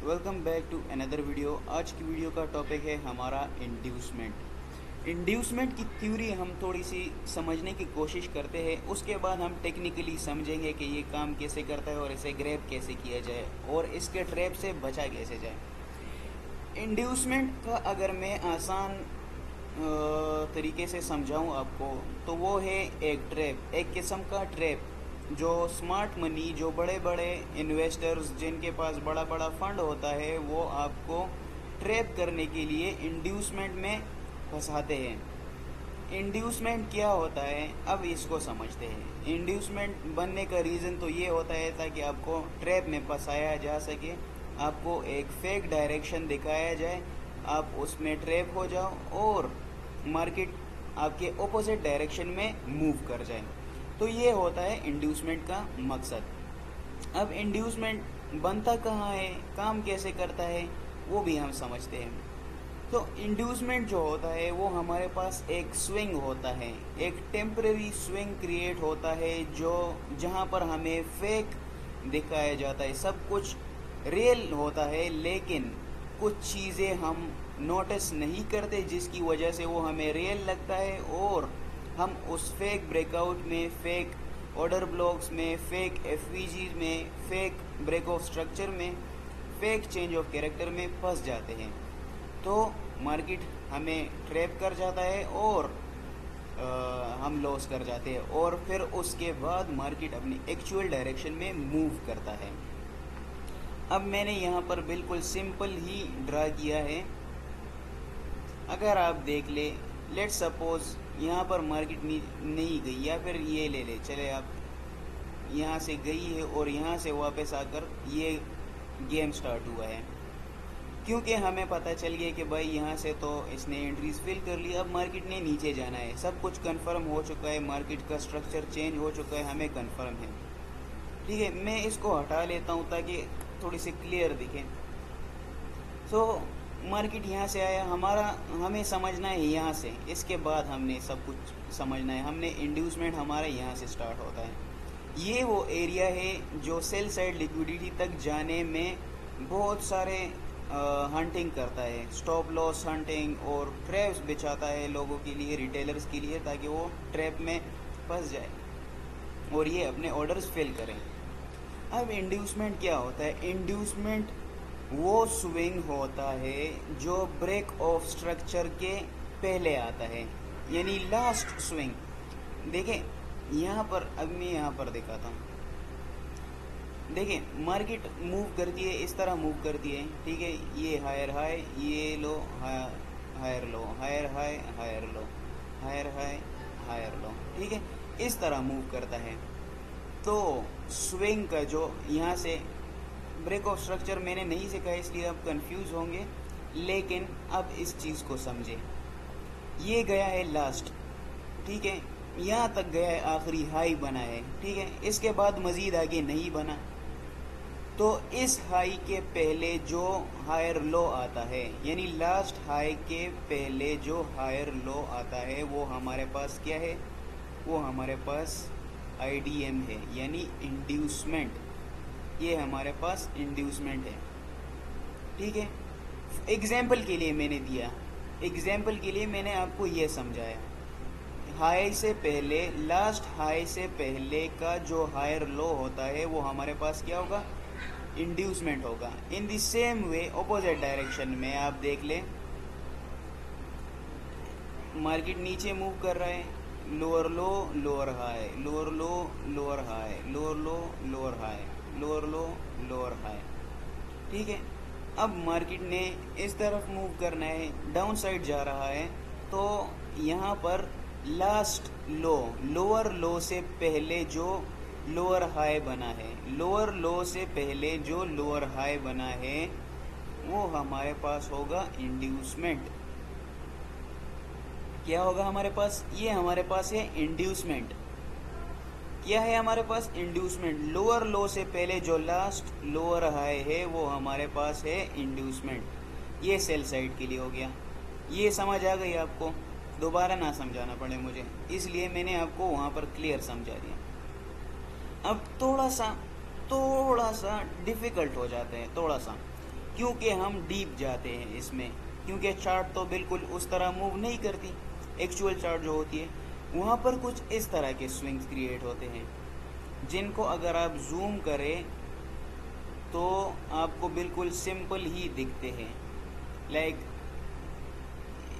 Welcome back to another video. आज की video का टॉपिक है हमारा इंड्यूसमेंट। इंड्यूसमेंट की थ्योरी हम थोड़ी सी समझने की कोशिश करते हैं, उसके बाद हम टेक्निकली समझेंगे कि ये काम कैसे करता है और इसे ग्रैब कैसे किया जाए और इसके ट्रैप से बचा कैसे जाए। इंड्यूसमेंट का अगर मैं आसान तरीके से समझाऊं आपको तो वो है एक ट्रैप, एक किस्म का ट्रैप जो स्मार्ट मनी, जो बड़े बड़े इन्वेस्टर्स जिनके पास बड़ा बड़ा फंड होता है, वो आपको ट्रैप करने के लिए इंड्यूसमेंट में फंसाते हैं। इंड्यूसमेंट क्या होता है, अब इसको समझते हैं। इंड्यूसमेंट बनने का रीज़न तो ये होता है ताकि आपको ट्रैप में फंसाया जा सके, आपको एक फेक डायरेक्शन दिखाया जाए, आप उसमें ट्रैप हो जाओ और मार्केट आपके ऑपोजिट डायरेक्शन में मूव कर जाए। तो ये होता है इंड्यूसमेंट का मकसद। अब इंड्यूसमेंट बनता कहाँ है, काम कैसे करता है, वो भी हम समझते हैं। तो इंड्यूसमेंट जो होता है वो हमारे पास एक स्विंग होता है, एक टेम्परेरी स्विंग क्रिएट होता है जो जहाँ पर हमें फेक दिखाया जाता है। सब कुछ रियल होता है लेकिन कुछ चीज़ें हम नोटिस नहीं करते जिसकी वजह से वो हमें रियल लगता है और हम उस फेक ब्रेकआउट में, फेक ऑर्डर ब्लॉक्स में, फेक एफवीजी में, फेक ब्रेक ऑफ स्ट्रक्चर में, फेक चेंज ऑफ कैरेक्टर में फंस जाते हैं। तो मार्केट हमें ट्रैप कर जाता है और हम लॉस कर जाते हैं और फिर उसके बाद मार्केट अपनी एक्चुअल डायरेक्शन में मूव करता है। अब मैंने यहाँ पर बिल्कुल सिंपल ही ड्रा किया है। अगर आप देख ले, लेट सपोज यहाँ पर मार्केट नहीं गई, या फिर ये ले ले चले, आप यहाँ से गई है और यहाँ से वापस आकर ये गेम स्टार्ट हुआ है, क्योंकि हमें पता चल गया कि भाई यहाँ से तो इसने एंट्रीज फिल कर ली, अब मार्केट ने नीचे जाना है। सब कुछ कंफर्म हो चुका है, मार्केट का स्ट्रक्चर चेंज हो चुका है, हमें कंफर्म है। ठीक है, मैं इसको हटा लेता हूँ ताकि थोड़ी सी क्लियर दिखे। सो मार्केट यहाँ से आया, हमें समझना है यहाँ से, इसके बाद हमने सब कुछ समझना है। हमने इंड्यूसमेंट हमारा यहाँ से स्टार्ट होता है। ये वो एरिया है जो सेल साइड लिक्विडिटी तक जाने में बहुत सारे हंटिंग करता है, स्टॉप लॉस हंटिंग और ट्रैप्स बिछाता है लोगों के लिए, रिटेलर्स के लिए, ताकि वो ट्रैप में फंस जाए और ये अपने ऑर्डर्स फिल करें। अब इंड्यूसमेंट क्या होता है? इंड्यूसमेंट वो स्विंग होता है जो ब्रेक ऑफ स्ट्रक्चर के पहले आता है, यानी लास्ट स्विंग। देखें यहाँ पर, अब मैं यहाँ पर दिखाता हूँ। देखें मार्केट मूव करती है, इस तरह मूव करती है। ठीक है, ये हायर हाई, ये low, higher low, higher high, higher low, higher high, higher low. ठीक है, इस तरह मूव करता है। तो स्विंग का जो यहाँ से ब्रेक ऑफ स्ट्रक्चर मैंने नहीं सिखाया इसलिए आप कंफ्यूज होंगे, लेकिन अब इस चीज़ को समझे। ये गया है लास्ट, ठीक है, यहाँ तक गया है, आखिरी हाई बना है। ठीक है, इसके बाद मज़ीद आगे नहीं बना। तो इस हाई के पहले जो हायर लो आता है, यानी लास्ट हाई के पहले जो हायर लो आता है, वो हमारे पास क्या है? वो हमारे पास IDM है, यानी इंड्यूसमेंट। ये हमारे पास इंड्यूसमेंट है। ठीक है, एग्जाम्पल के लिए मैंने दिया, एग्जाम्पल के लिए मैंने आपको ये समझाया। हाई से पहले, लास्ट हाई से पहले का जो हायर लो होता है वो हमारे पास क्या होगा? इंड्यूसमेंट होगा। In the same way opposite direction में आप देख लें, मार्केट नीचे मूव कर रहा है, लोअर लो, लोअर हाई, लोअर लो, लोअर हाई, लोअर लो, लोअर हाई, लोअर लो, लोअर हाई। ठीक है, अब मार्केट ने इस तरफ मूव करना है, डाउन साइड जा रहा है, तो यहाँ पर लास्ट लो, लोअर लो से पहले जो लोअर हाई बना है, लोअर लो से पहले जो लोअर हाई बना है, वो हमारे पास होगा इंड्यूसमेंट। क्या होगा हमारे पास? ये हमारे पास है इंड्यूसमेंट। क्या है हमारे पास? इंड्यूसमेंट। लोअर लो से पहले जो लास्ट लोअर हाई है वो हमारे पास है इंड्यूसमेंट। ये सेल साइड के लिए हो गया। ये समझ आ गई आपको? दोबारा ना समझाना पड़े मुझे, इसलिए मैंने आपको वहाँ पर क्लियर समझा दिया। अब थोड़ा सा डिफ़िकल्ट हो जाते हैं, थोड़ा सा, क्योंकि हम डीप जाते हैं इसमें, क्योंकि चार्ट तो बिल्कुल उस तरह मूव नहीं करती। एक्चुअल चार्ट जो होती है वहाँ पर कुछ इस तरह के स्विंग्स क्रिएट होते हैं, जिनको अगर आप जूम करें तो आपको बिल्कुल सिंपल ही दिखते हैं। लाइक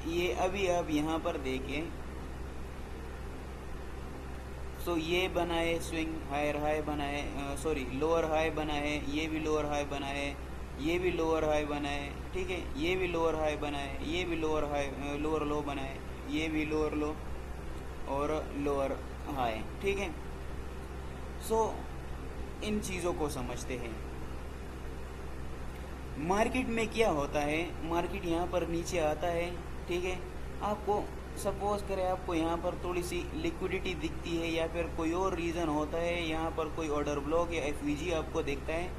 ये अभी आप यहाँ पर देखें, तो ये बनाए स्विंग, हायर हाई बनाए, सॉरी लोअर हाई बनाए, ये भी लोअर हाई बनाए, ये भी लोअर हाई बनाए, ठीक है, ये भी लोअर हाई बनाए, ये भी लोअर हाई लोअर लो बनाए, ये भी लोअर लो और लोअर हाई, ठीक है। सो इन चीज़ों को समझते हैं। मार्केट में क्या होता है, मार्केट यहाँ पर नीचे आता है, ठीक है, आपको सपोज करें आपको यहाँ पर थोड़ी सी लिक्विडिटी दिखती है या फिर कोई और रीज़न होता है, यहाँ पर कोई ऑर्डर ब्लॉक या एफवीजी आपको दिखता है,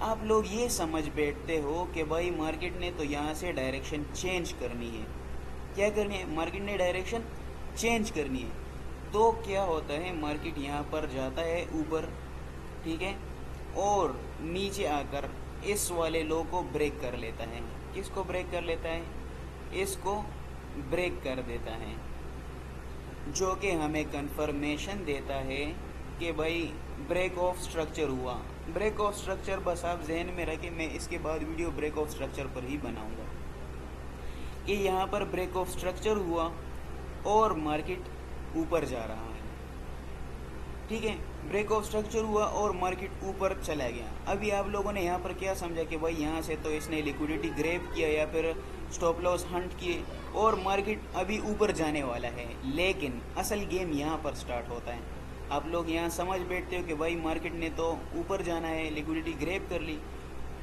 आप लोग ये समझ बैठते हो कि भाई मार्केट ने तो यहाँ से डायरेक्शन चेंज करनी है। क्या करनी है, मार्केट ने डायरेक्शन चेंज करनी है। तो क्या होता है, मार्केट यहाँ पर जाता है ऊपर, ठीक है, और नीचे आकर इस वाले लो को ब्रेक कर लेता है। किसको ब्रेक कर लेता है, इसको ब्रेक कर देता है, जो कि हमें कंफर्मेशन देता है कि भाई ब्रेक ऑफ स्ट्रक्चर हुआ। ब्रेक ऑफ स्ट्रक्चर बस आप जहन में रखें, मैं इसके बाद वीडियो ब्रेक ऑफ स्ट्रक्चर पर ही बनाऊंगा कि यहाँ पर ब्रेक ऑफ स्ट्रक्चर हुआ और मार्केट ऊपर जा रहा है, ठीक है, ब्रेक ऑफ स्ट्रक्चर हुआ और मार्केट ऊपर चला गया। अभी आप लोगों ने यहाँ पर क्या समझा कि भाई यहाँ से तो इसने लिक्विडिटी ग्रैब किया या फिर स्टॉप लॉस हंट किए और मार्केट अभी ऊपर जाने वाला है, लेकिन असल गेम यहाँ पर स्टार्ट होता है। आप लोग यहाँ समझ बैठते हो कि भाई मार्केट ने तो ऊपर जाना है, लिक्विडिटी ग्रैब कर ली,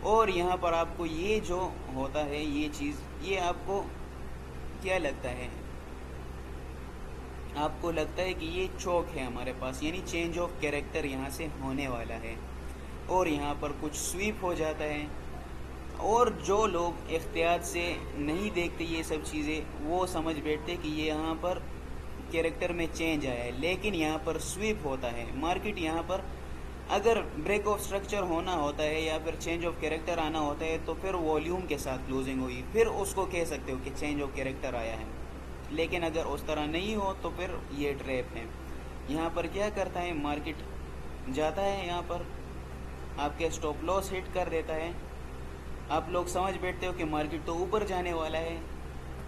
और यहाँ पर आपको ये जो होता है ये चीज़, ये आपको क्या लगता है, आपको लगता है कि ये चौक है हमारे पास, यानी चेंज ऑफ कैरेक्टर यहाँ से होने वाला है और यहाँ पर कुछ स्वीप हो जाता है। और जो लोग एहतियात से नहीं देखते ये सब चीज़ें, वो समझ बैठते कि ये यहाँ पर कैरेक्टर में चेंज आया है, लेकिन यहाँ पर स्वीप होता है मार्केट। यहाँ पर अगर ब्रेक ऑफ स्ट्रक्चर होना होता है या फिर चेंज ऑफ कैरेक्टर आना होता है तो फिर वॉल्यूम के साथ क्लोजिंग हुई, फिर उसको कह सकते हो कि चेंज ऑफ कैरेक्टर आया है। लेकिन अगर उस तरह नहीं हो तो फिर ये ट्रैप है। यहाँ पर क्या करता है, मार्केट जाता है, यहाँ पर आपके स्टॉप लॉस हिट कर देता है, आप लोग समझ बैठते हो कि मार्केट तो ऊपर जाने वाला है,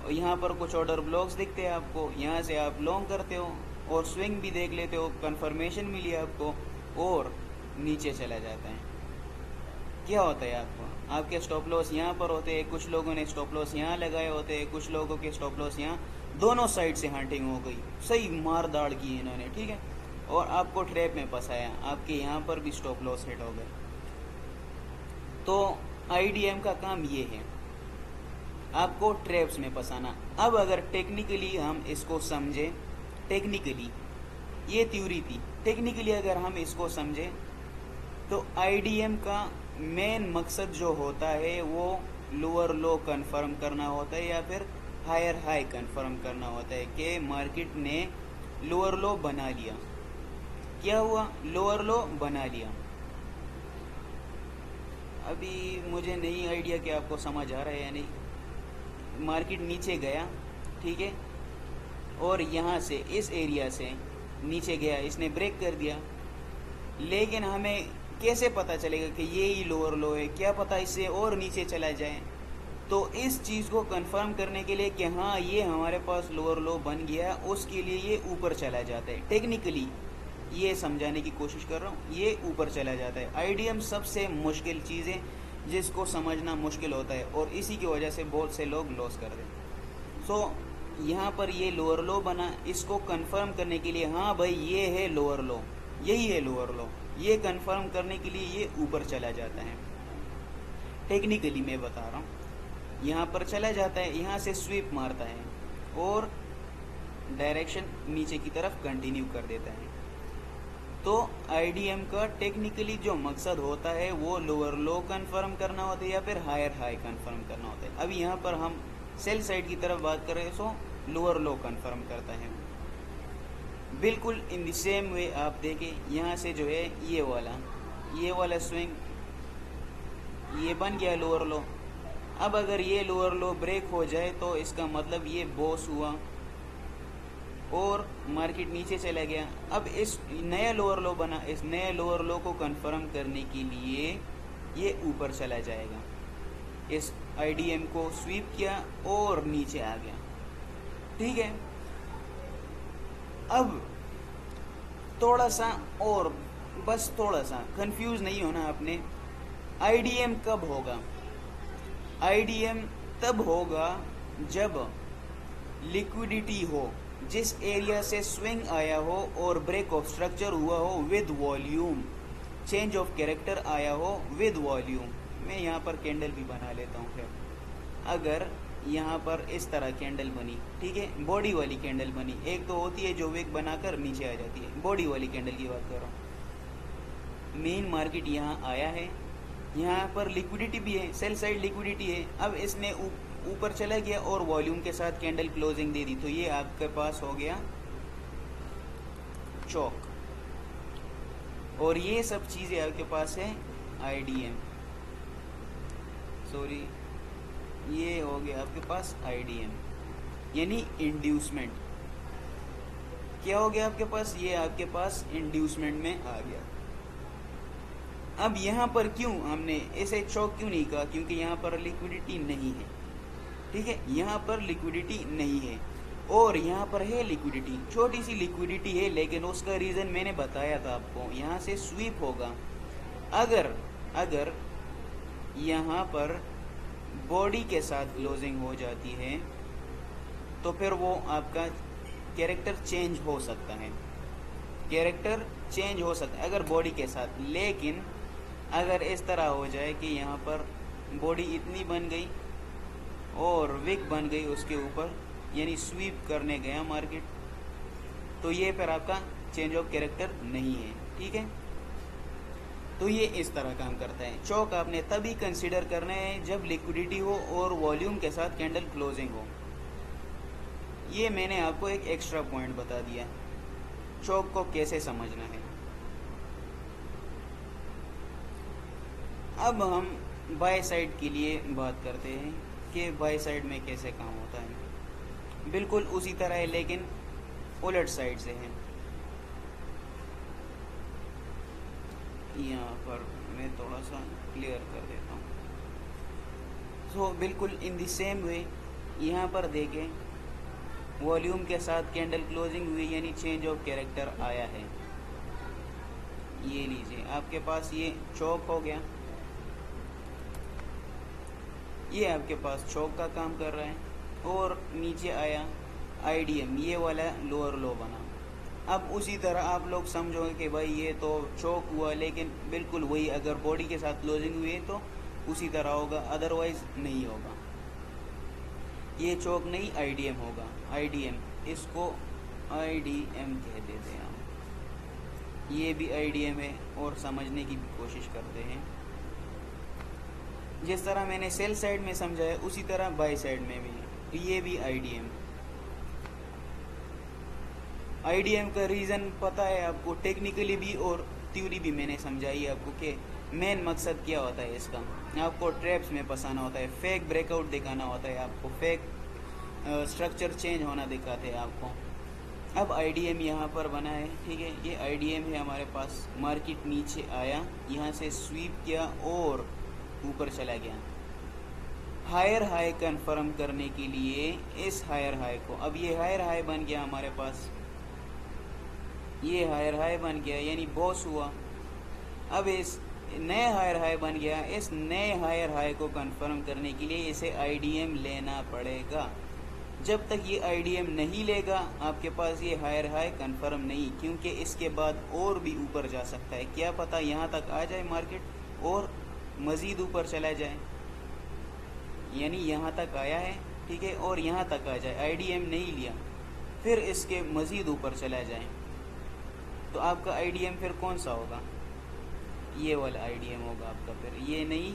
और यहाँ पर कुछ ऑर्डर ब्लॉक्स दिखते हैं आपको, यहाँ से आप लॉन्ग करते हो और स्विंग भी देख लेते हो, कंफर्मेशन मिली आपको और नीचे चला जाता है। क्या होता है आपको, आपके स्टॉप लॉस यहाँ पर होते हैं, कुछ लोगों ने स्टॉप लॉस यहाँ लगाए होते हैं, कुछ लोगों के स्टॉप लॉस यहाँ, दोनों साइड से हंटिंग हो गई, सही मार दाड़ की इन्होंने, ठीक है, और आपको ट्रैप में फंसाया, आपके यहाँ पर भी स्टॉप लॉस हिट हो गए। तो आईडीएम का काम ये है, आपको ट्रैप्स में फंसाना। अब अगर टेक्निकली हम इसको समझें, टेक्निकली ये थ्योरी थी, टेक्निकली अगर हम इसको समझें तो आईडीएम का मेन मकसद जो होता है वो लोअर लो कंफर्म करना होता है या फिर हायर हाई कंफर्म करना होता है कि मार्केट ने लोअर लो बना लिया। क्या हुआ, लोअर लो बना लिया। अभी मुझे नहीं आइडिया कि आपको समझ आ रहा है या नहीं। मार्केट नीचे गया, ठीक है, और यहाँ से इस एरिया से नीचे गया, इसने ब्रेक कर दिया, लेकिन हमें कैसे पता चलेगा कि ये ही लोअर लो है, क्या पता इससे और नीचे चला जाए। तो इस चीज़ को कंफर्म करने के लिए कि हाँ ये हमारे पास लोअर लो बन गया, उसके लिए ये ऊपर चला जाता है। टेक्निकली ये समझाने की कोशिश कर रहा हूँ, ये ऊपर चला जाता है। आईडीएम सबसे मुश्किल चीज़ है जिसको समझना मुश्किल होता है और इसी की वजह से बहुत से लोग लॉस कर दें। सो यहाँ पर ये लोअर लो बना, इसको कंफर्म करने के लिए हाँ भाई ये है लोअर लो, यही है लोअर लो, ये कंफर्म करने के लिए ये ऊपर चला जाता है। टेक्निकली मैं बता रहा हूँ, यहाँ पर चला जाता है, यहाँ से स्वीप मारता है और डायरेक्शन नीचे की तरफ कंटिन्यू कर देता है। तो आईडीएम का टेक्निकली जो मकसद होता है वो लोअर लो कंफर्म करना होता है या फिर हायर हाई कंफर्म करना होता है। अभी यहाँ पर हम सेल साइड की तरफ बात कर रहे हैं, सो लोअर लो कंफर्म करता है। बिल्कुल इन द सेम वे आप देखें, यहाँ से जो है ये वाला स्विंग ये बन गया लोअर लो। अब अगर ये लोअर लो ब्रेक हो जाए तो इसका मतलब ये बॉस हुआ और मार्केट नीचे चला गया। अब इस नया लोअर लो बना, इस नए लोअर लो को कंफर्म करने के लिए ये ऊपर चला जाएगा। इस आईडीएम को स्वीप किया और नीचे आ गया, ठीक है। अब थोड़ा सा और, बस थोड़ा सा कंफ्यूज नहीं होना आपने। आईडीएम कब होगा? आईडीएम तब होगा जब लिक्विडिटी हो, जिस एरिया से स्विंग आया हो और ब्रेक ऑफ स्ट्रक्चर हुआ हो with volume, change of character आया हो विद वॉल्यूम। मैं यहाँ पर कैंडल भी बना लेता हूँ। फिर अगर यहाँ पर इस तरह कैंडल बनी, ठीक है, बॉडी वाली कैंडल बनी, एक तो होती है जो विक बनाकर नीचे आ जाती है, बॉडी वाली कैंडल की बात कर रहा हूँ। मेन मार्केट यहाँ आया है, यहाँ पर लिक्विडिटी भी है, सेल साइड लिक्विडिटी है। अब इसने ऊपर चला गया और वॉल्यूम के साथ कैंडल क्लोजिंग दे दी, तो ये आपके पास हो गया चौक। और ये सब चीज़ें आपके पास है आईडीएम, सॉरी ये हो गया आपके पास आईडीएम, यानी इंड्यूसमेंट। क्या हो गया आपके पास? ये आपके पास इंड्यूसमेंट में आ गया। अब यहाँ पर क्यों हमने इसे चौक क्यों नहीं कहा? क्योंकि यहाँ पर लिक्विडिटी नहीं है, ठीक है, यहाँ पर लिक्विडिटी नहीं है और यहाँ पर है लिक्विडिटी, छोटी सी लिक्विडिटी है, लेकिन उसका रीज़न मैंने बताया था आपको, यहाँ से स्वीप होगा। अगर यहाँ पर बॉडी के साथ क्लोजिंग हो जाती है तो फिर वो आपका कैरेक्टर चेंज हो सकता है, कैरेक्टर चेंज हो सकता है अगर बॉडी के साथ। लेकिन अगर इस तरह हो जाए कि यहाँ पर बॉडी इतनी बन गई और विक बन गई उसके ऊपर, यानी स्वीप करने गया मार्केट, तो ये फिर आपका चेंज ऑफ कैरेक्टर नहीं है, ठीक है। तो ये इस तरह काम करता है। चौक आपने तभी कंसीडर करना है जब लिक्विडिटी हो और वॉल्यूम के साथ कैंडल क्लोजिंग हो। ये मैंने आपको एक एक्स्ट्रा पॉइंट बता दिया चौक को कैसे समझना है। अब हम बाय साइड के लिए बात करते हैं कि बाय साइड में कैसे काम होता है। बिल्कुल उसी तरह है, लेकिन उलट साइड से है। यहाँ पर मैं थोड़ा सा क्लियर कर देता हूँ। सो बिल्कुल इन द सेम वे यहाँ पर देखें, वॉल्यूम के साथ कैंडल क्लोजिंग हुई, यानी चेंज ऑफ कैरेक्टर आया है। ये लीजिए आपके पास ये चौक हो गया, ये आपके पास चौक का काम कर रहा है और नीचे आया आईडीएम, ये वाला लोअर लो बना। अब उसी तरह आप लोग समझोगे कि भाई ये तो चौक हुआ, लेकिन बिल्कुल वही, अगर बॉडी के साथ क्लोजिंग हुई है तो उसी तरह होगा, अदरवाइज नहीं होगा। ये चौक नहीं आईडीएम होगा, आईडीएम, इसको आईडीएम कह देते हैं हम। ये भी आईडीएम है और समझने की भी कोशिश करते हैं। जिस तरह मैंने सेल साइड में समझाया उसी तरह बाय साइड में भी है, ये भी आईडीएम। आईडीएम का रीज़न पता है आपको, टेक्निकली भी और थ्योरी भी मैंने समझाई आपको कि मेन मकसद क्या होता है इसका। आपको ट्रैप्स में फंसाना होता है, फेक ब्रेकआउट दिखाना होता है आपको, फेक स्ट्रक्चर चेंज होना दिखाते हैं आपको। अब आईडीएम यहाँ पर बना है, ठीक है, ये आईडीएम है हमारे पास। मार्केट नीचे आया, यहाँ से स्वीप किया और ऊपर चला गया। हायर हाई कंफर्म करने के लिए इस हायर हाई को, अब ये हायर हाई बन गया हमारे पास, ये हायर हाई बन गया यानी बॉस हुआ। अब इस नए हायर हाई बन गया, इस नए हायर हाई को कंफर्म करने के लिए इसे आईडीएम लेना पड़ेगा। जब तक ये आईडीएम नहीं लेगा आपके पास ये हायर हाई कंफर्म नहीं, क्योंकि इसके बाद और भी ऊपर जा सकता है। क्या पता यहाँ तक आ जाए मार्केट और मज़ीद ऊपर चला जाए, यानी यहाँ तक आया है, ठीक है, और यहाँ तक आ जाए, आईडीएम नहीं लिया, फिर इसके मज़ीद ऊपर चला जाए, तो आपका आईडीएम फिर कौन सा होगा? ये वाला आईडीएम होगा आपका, फिर ये नहीं,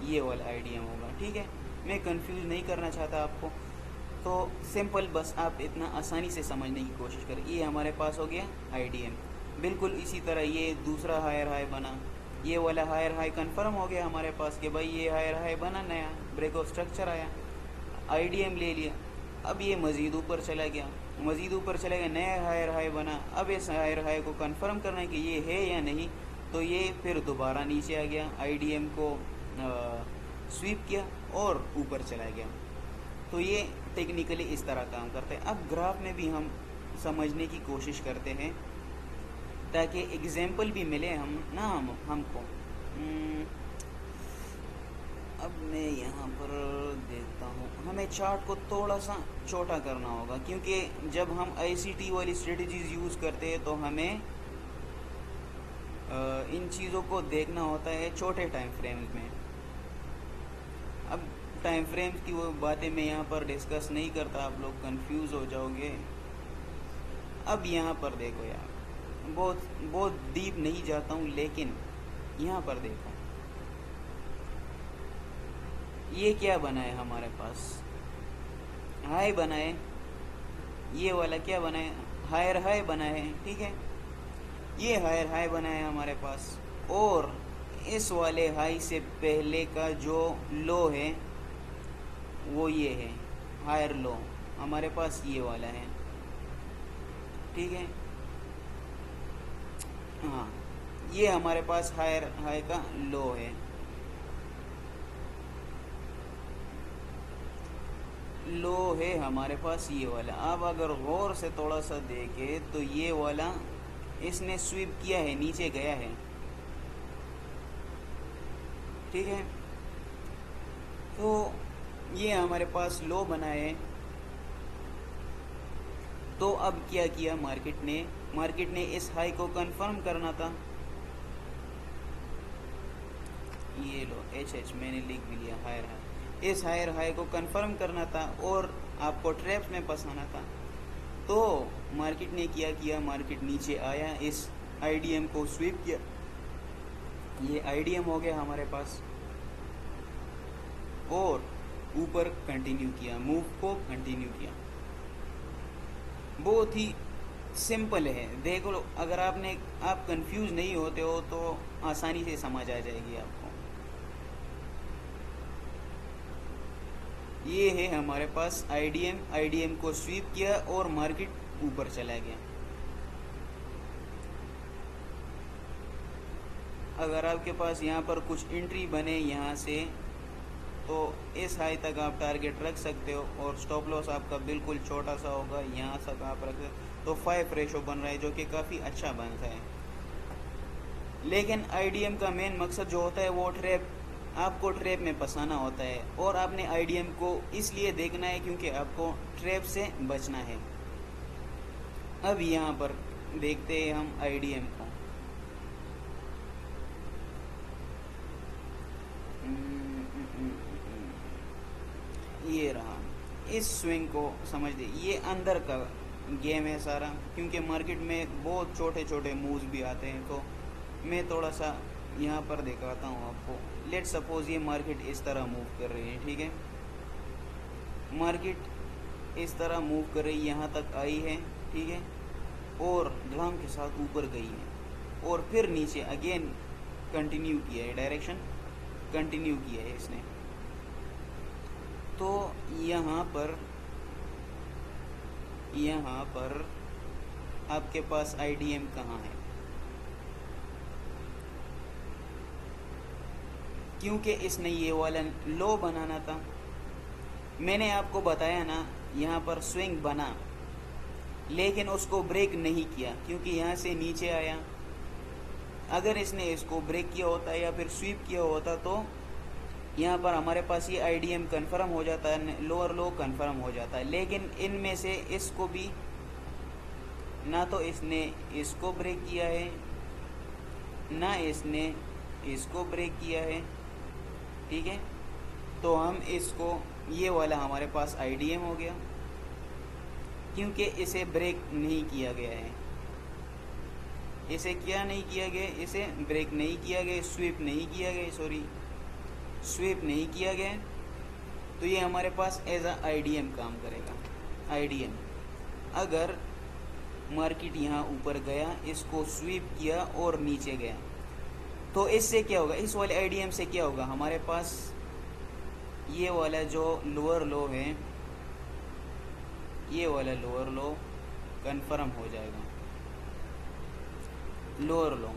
ये वाला आईडीएम होगा, ठीक है। मैं कंफ्यूज नहीं करना चाहता आपको, तो सिंपल बस आप इतना आसानी से समझने की कोशिश करें। ये हमारे पास हो गया आईडीएम। बिल्कुल इसी तरह ये दूसरा हायर हाई बना, ये वाला हायर हाई कंफर्म हो गया हमारे पास कि भाई ये हायर हाई बना, नया ब्रेक ऑफ स्ट्रक्चर आया, आईडीएम ले लिया। अब ये मज़ीद ऊपर चला गया, मज़ीद ऊपर चला गया, नया हायर हाई बना। अब इस हायर हाई को कंफर्म करना है कि ये है या नहीं, तो ये फिर दोबारा नीचे आ गया, आईडीएम को स्वीप किया और ऊपर चला गया। तो ये टेक्निकली इस तरह काम करते हैं। अब ग्राफ में भी हम समझने की कोशिश करते हैं ताकि एग्जाम्पल भी मिले हमको। अब मैं यहाँ पर देखता हूँ, हमें चार्ट को थोड़ा सा छोटा करना होगा, क्योंकि जब हम आईसीटी वाली स्ट्रेटजीज यूज़ करते हैं तो हमें इन चीज़ों को देखना होता है छोटे टाइम फ्रेम्स में। अब टाइम फ्रेम्स की वो बातें मैं यहाँ पर डिस्कस नहीं करता, आप लोग कंफ्यूज हो जाओगे। अब यहाँ पर देखो यार, बहुत डीप नहीं जाता हूँ, लेकिन यहाँ पर देखो ये क्या बना है हमारे पास, हाई बना है, ये वाला क्या बना है, हायर हाई बना है, ठीक है। ये हायर हाई बना है हमारे पास, और इस वाले हाई से पहले का जो लो है वो ये है, हायर लो हमारे पास ये वाला है, ठीक है। हाँ, ये हमारे पास हायर हाई का लो है, लो है हमारे पास ये वाला। अब अगर गौर से थोड़ा सा देखें तो ये वाला इसने स्वीप किया है, नीचे गया है, ठीक है। तो ये हमारे पास लो बना है। तो अब क्या किया मार्केट ने इस हाई को कंफर्म करना था, ये लो एच मैंने लिख भी लिया, हायर हाई, इस हायर हाई को कंफर्म करना था और आपको ट्रैप्स में फंसाना था। तो मार्केट ने क्या किया, मार्केट नीचे आया, इस आईडीएम को स्वीप किया, ये आईडीएम हो गया हमारे पास, और ऊपर कंटिन्यू किया, मूव को कंटिन्यू किया। बहुत ही सिंपल है, देख लो। अगर आप कंफ्यूज नहीं होते हो तो आसानी से समझ आ जाएगी आपको। ये है हमारे पास आईडीएम को स्वीप किया और मार्केट ऊपर चला गया। अगर आपके पास यहाँ पर कुछ एंट्री बने यहाँ से, तो इस हाई तक आप टारगेट रख सकते हो, और स्टॉप लॉस आपका बिल्कुल छोटा सा होगा, यहाँ तक आप रख सकते। तो 5 रेशो बन रहा है, जो कि काफ़ी अच्छा बनता है। लेकिन आईडीएम का मेन मकसद जो होता है वो आपको ट्रैप में फंसाना होता है, और आपने आईडीएम को इसलिए देखना है क्योंकि आपको ट्रैप से बचना है। अब यहाँ पर देखते हैं हम आईडीएम को। ये रहा, इस स्विंग को समझ दे, ये अंदर का गेम है सारा, क्योंकि मार्केट में बहुत छोटे छोटे मूव्स भी आते हैं। तो मैं थोड़ा सा यहाँ पर दिखाता हूँ आपको। लेट सपोज ये मार्केट इस तरह मूव कर रही है, ठीक है। मार्केट इस तरह मूव कर रही है, यहाँ तक आई है, ठीक है, और धड़ाम के साथ ऊपर गई है, और फिर नीचे अगेन कंटिन्यू किया है, डायरेक्शन कंटिन्यू किया है इसने। तो यहाँ पर आपके पास आईडीएम कहाँ है, क्योंकि इसने ये वाला लो बनाना था। मैंने आपको बताया ना, यहाँ पर स्विंग बना, लेकिन उसको ब्रेक नहीं किया, क्योंकि यहाँ से नीचे आया। अगर इसने इसको ब्रेक किया होता या फिर स्वीप किया होता तो यहाँ पर हमारे पास ये आईडीएम कंफर्म हो जाता है, लोअर लो कंफर्म हो जाता है। लेकिन इनमें से इसको भी ना तो इसने इसको ब्रेक किया है, ना इसने इसको ब्रेक किया है, ठीक है। तो हम इसको, ये वाला हमारे पास आईडीएम हो गया, क्योंकि इसे ब्रेक नहीं किया गया है। इसे क्या नहीं किया गया, इसे ब्रेक नहीं किया गया, स्वीप नहीं किया गया, स्वीप नहीं किया गया। तो ये हमारे पास एज अ आईडीएम काम करेगा। आईडीएम अगर मार्केट यहाँ ऊपर गया, इसको स्वीप किया और नीचे गया, तो तो इससे क्या होगा, इस वाले आईडीएम से क्या होगा, हमारे पास ये वाला जो लोअर लो है, ये वाला लोअर लो कन्फर्म हो जाएगा। लोअर लो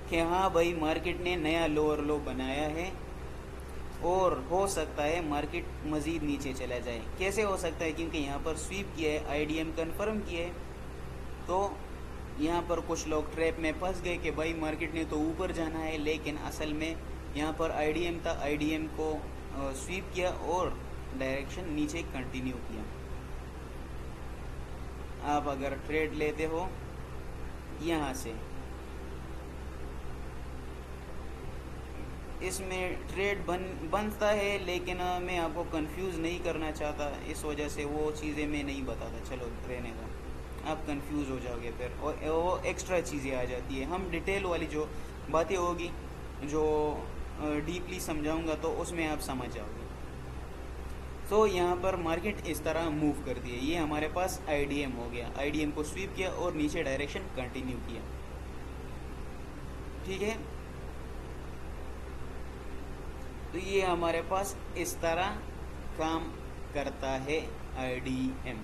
कि हाँ भाई मार्केट ने नया लोअर लो बनाया है और हो सकता है मार्केट मज़ीद नीचे चला जाए। कैसे हो सकता है, क्योंकि यहाँ पर स्वीप किया है, आईडीएम कन्फर्म किया है, तो यहाँ पर कुछ लोग ट्रैप में फंस गए कि भाई मार्केट ने तो ऊपर जाना है, लेकिन असल में यहाँ पर आईडीएम था, आईडीएम को स्वीप किया और डायरेक्शन नीचे कंटिन्यू किया। आप अगर ट्रेड लेते हो यहाँ से, इसमें ट्रेड बनता है, लेकिन मैं आपको कंफ्यूज नहीं करना चाहता, इस वजह से वो चीज़ें मैं नहीं बताता। चलो रहने दो, आप कंफ्यूज हो जाओगे फिर, और वो एक्स्ट्रा चीज़ें आ जाती है। हम डिटेल वाली जो बातें होगी, जो डीपली समझाऊंगा, तो उसमें आप समझ जाओगे। तो यहाँ पर मार्केट इस तरह मूव कर दिए, ये हमारे पास आईडीएम हो गया, आईडीएम को स्वीप किया और नीचे डायरेक्शन कंटिन्यू किया। ठीक है, तो ये हमारे पास इस तरह काम करता है आईडीएम।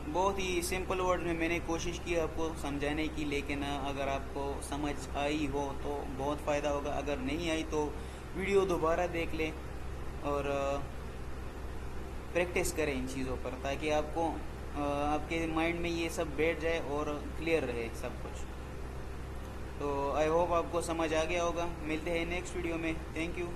बहुत ही सिंपल वर्ड में मैंने कोशिश की आपको समझाने की, लेकिन अगर आपको समझ आई हो तो बहुत फ़ायदा होगा, अगर नहीं आई तो वीडियो दोबारा देख लें और प्रैक्टिस करें इन चीज़ों पर, ताकि आपको आपके माइंड में ये सब बैठ जाए और क्लियर रहे सब कुछ। तो आई होप आपको समझ आ गया होगा। मिलते हैं नेक्स्ट वीडियो में। Thank you.